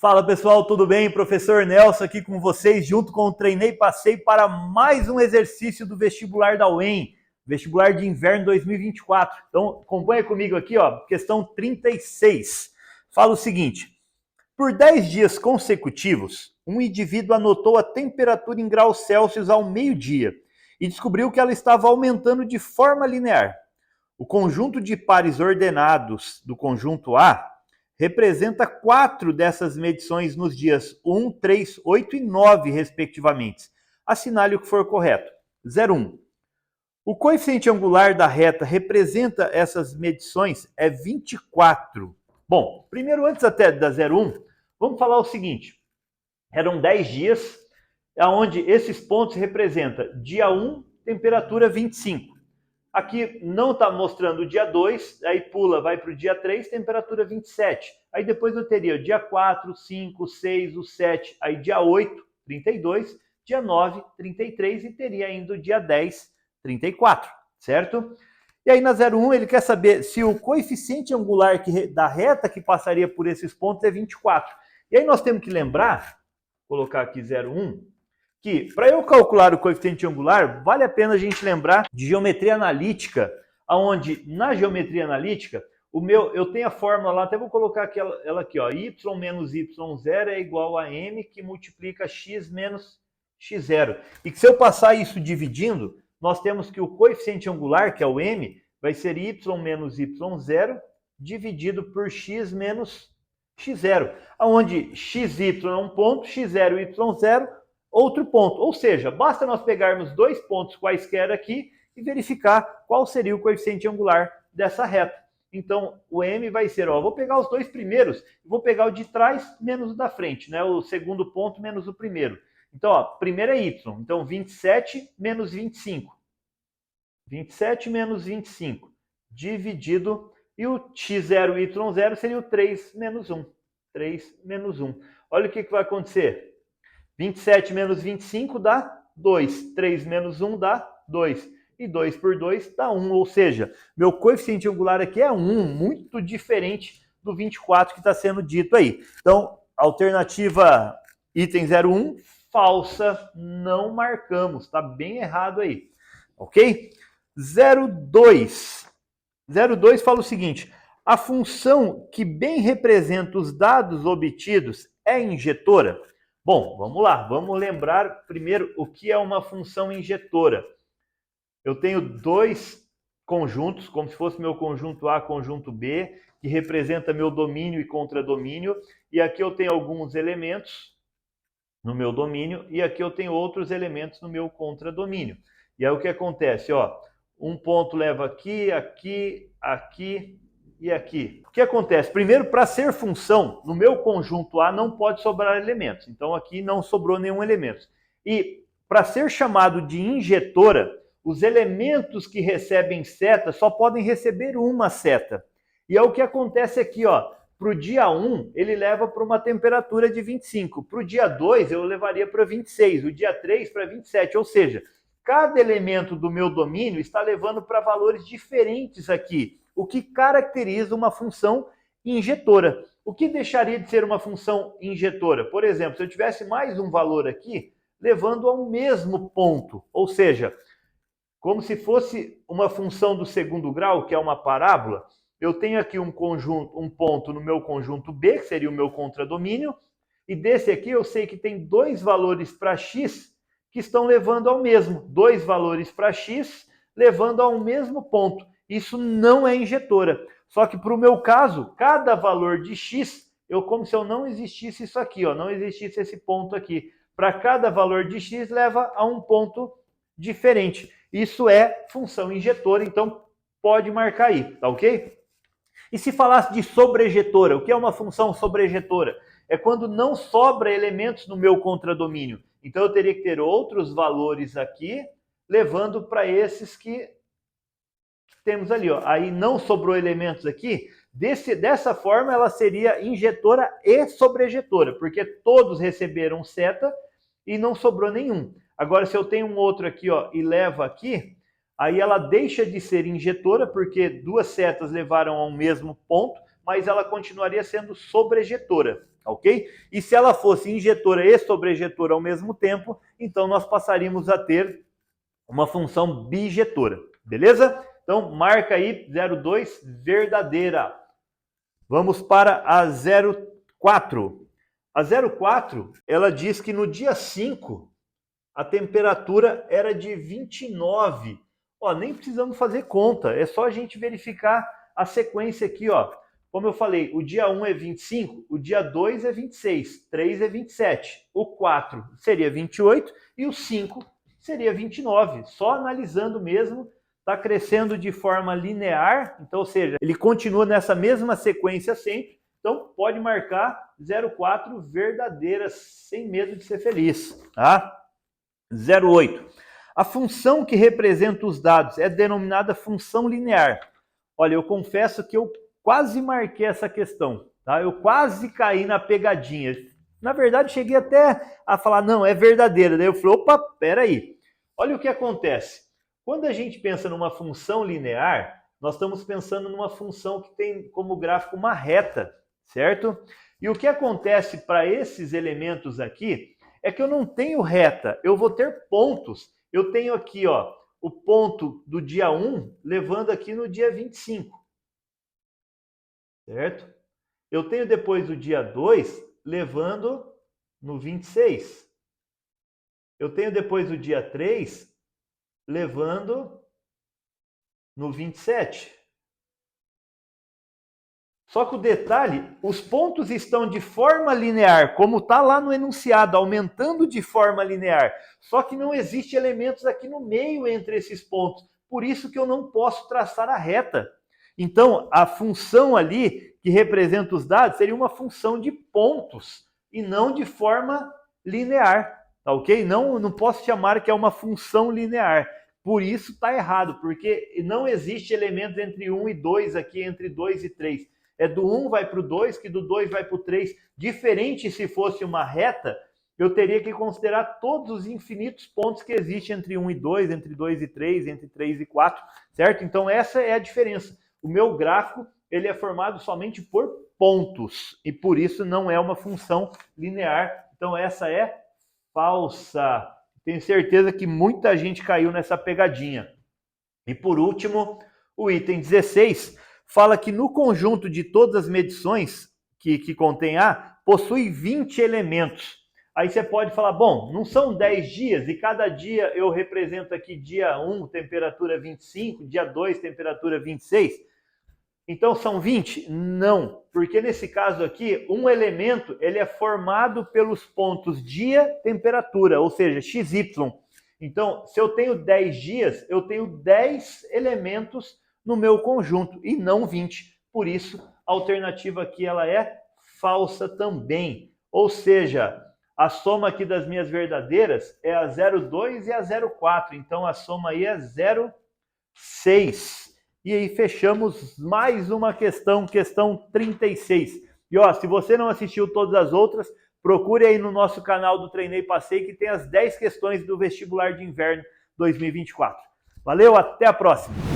Fala pessoal, tudo bem? Professor Nelson aqui com vocês, junto com o Treinei e Passei para mais um exercício do vestibular da UEM, vestibular de inverno 2024. Então, acompanha comigo aqui, ó, questão 36. Fala o seguinte: por 10 dias consecutivos, um indivíduo anotou a temperatura em graus Celsius ao meio-dia e descobriu que ela estava aumentando de forma linear. O conjunto de pares ordenados do conjunto A representa 4 dessas medições nos dias 1, 3, 8 e 9, respectivamente. Assinale o que for correto. 0,1. O coeficiente angular da reta representa essas medições é 24. Bom, primeiro, antes até da 0,1, vamos falar o seguinte. Eram 10 dias, onde esses pontos representam dia 1, temperatura 25. Aqui não está mostrando o dia 2, aí pula, vai para o dia 3, temperatura 27. Aí depois eu teria o dia 4, 5, 6, o 7, aí dia 8, 32, dia 9, 33 e teria ainda o dia 10, 34, certo? E aí na 0,1 ele quer saber se o coeficiente angular da reta que passaria por esses pontos é 24. E aí nós temos que lembrar, colocar aqui 0,1, que para eu calcular o coeficiente angular, vale a pena a gente lembrar de geometria analítica, onde na geometria analítica, eu tenho a fórmula lá, até vou colocar ela aqui, ó, y menos y0 é igual a m que multiplica x menos x0. E que se eu passar isso dividindo, nós temos que o coeficiente angular, que é o m, vai ser y menos y0 dividido por x menos x0, onde xy é um ponto, x0 e y0 outro ponto. Ou seja, basta nós pegarmos dois pontos quaisquer aqui e verificar qual seria o coeficiente angular dessa reta. Então, o m vai ser, ó, vou pegar os dois primeiros, vou pegar o de trás menos o da frente, né? O segundo ponto menos o primeiro. Então, ó, primeiro é y. Então, 27 menos 25. 27 menos 25 dividido, e o x0 e y0 seria o 3 menos 1. 3 menos 1. Olha o que vai acontecer. 27 menos 25 dá 2. 3 menos 1 dá 2. E 2 por 2 dá 1. Ou seja, meu coeficiente angular aqui é 1, muito diferente do 24 que está sendo dito aí. Então, alternativa item 01, falsa, não marcamos. Está bem errado aí. Ok? 02. 02 fala o seguinte: a função que bem representa os dados obtidos é injetora? Bom, vamos lá, vamos lembrar primeiro o que é uma função injetora. Eu tenho dois conjuntos, como se fosse meu conjunto A, conjunto B, que representa meu domínio e contradomínio, e aqui eu tenho alguns elementos no meu domínio, e aqui eu tenho outros elementos no meu contradomínio. E aí o que acontece? Ó, um ponto leva aqui, aqui, aqui e aqui. O que acontece? Primeiro, para ser função, no meu conjunto A não pode sobrar elementos. Então aqui não sobrou nenhum elemento. E para ser chamado de injetora, os elementos que recebem seta só podem receber uma seta. E é o que acontece aqui, ó. Para o dia 1, ele leva para uma temperatura de 25. Para o dia 2, eu levaria para 26. O dia 3 para 27. Ou seja, cada elemento do meu domínio está levando para valores diferentes aqui, o que caracteriza uma função injetora. O que deixaria de ser uma função injetora? Por exemplo, se eu tivesse mais um valor aqui, levando ao mesmo ponto, ou seja, como se fosse uma função do segundo grau, que é uma parábola, eu tenho aqui um ponto no meu conjunto B, que seria o meu contradomínio, e desse aqui eu sei que tem dois valores para x que estão levando ao mesmo. Dois valores para x levando ao mesmo ponto. Isso não é injetora. Só que para o meu caso, cada valor de x, como se eu não existisse isso aqui, ó, não existisse esse ponto aqui. Para cada valor de x leva a um ponto diferente. Isso é função injetora, então pode marcar aí, tá ok? E se falasse de sobrejetora, o que é uma função sobrejetora? É quando não sobra elementos no meu contradomínio. Então eu teria que ter outros valores aqui, levando para esses que temos ali, ó. Aí não sobrou elementos aqui. Dessa forma, ela seria injetora e sobrejetora, porque todos receberam seta e não sobrou nenhum. Agora, se eu tenho um outro aqui, ó, e levo aqui, aí ela deixa de ser injetora, porque duas setas levaram ao mesmo ponto, mas ela continuaria sendo sobrejetora. ok? E se ela fosse injetora e sobrejetora ao mesmo tempo, então nós passaríamos a ter uma função bijetora, beleza? Então marca aí 02 verdadeira. Vamos para a 04. A 04, ela diz que no dia 5 a temperatura era de 29. Ó, nem precisamos fazer conta, é só a gente verificar a sequência aqui, ó. Como eu falei, o dia 1 é 25, o dia 2 é 26, 3 é 27, o 4 seria 28 e o 5 seria 29. Só analisando mesmo, está crescendo de forma linear, então, ou seja, ele continua nessa mesma sequência sempre, então pode marcar 04 verdadeira, sem medo de ser feliz, tá? 08. A função que representa os dados é denominada função linear. Olha, eu confesso que eu quase marquei essa questão, tá? Eu quase caí na pegadinha. Na verdade, cheguei até a falar, não, é verdadeira. Daí eu falei, opa, peraí. Olha o que acontece. Quando a gente pensa numa função linear, nós estamos pensando numa função que tem como gráfico uma reta, certo? E o que acontece para esses elementos aqui é que eu não tenho reta, eu vou ter pontos. Eu tenho aqui, ó, o ponto do dia 1 levando aqui no dia 25. Certo? Eu tenho depois o dia 2 levando no 26. Eu tenho depois o dia 3 levando no 27. Só que o detalhe, os pontos estão de forma linear, como está lá no enunciado, aumentando de forma linear. Só que não existe elementos aqui no meio entre esses pontos. Por isso que eu não posso traçar a reta. Então, a função ali, que representa os dados, seria uma função de pontos e não de forma linear, tá ok? Não posso chamar que é uma função linear. Por isso está errado, porque não existe elementos entre 1 e 2 aqui, entre 2 e 3. É do 1 vai para o 2, que do 2 vai para o 3. Diferente se fosse uma reta, eu teria que considerar todos os infinitos pontos que existem entre 1 e 2, entre 2 e 3, entre 3 e 4, certo? Então essa é a diferença. O meu gráfico ele é formado somente por pontos e por isso não é uma função linear. Então essa é falsa. Tenho certeza que muita gente caiu nessa pegadinha. E por último, o item 16 fala que no conjunto de todas as medições que contém A, possui 20 elementos. Aí você pode falar, bom, não são 10 dias e cada dia eu represento aqui dia 1, temperatura 25, dia 2, temperatura 26. Então são 20? Não, porque nesse caso aqui, um elemento ele é formado pelos pontos dia, temperatura, ou seja, XY. Então, se eu tenho 10 dias, eu tenho 10 elementos no meu conjunto e não 20. Por isso, a alternativa aqui ela é falsa também. Ou seja, a soma aqui das minhas verdadeiras é a 02 e a 04. Então, a soma aí é 06. E aí fechamos mais uma questão 36. E ó, se você não assistiu todas as outras, procure aí no nosso canal do Treinei e Passei, que tem as 10 questões do vestibular de inverno 2024. Valeu, até a próxima!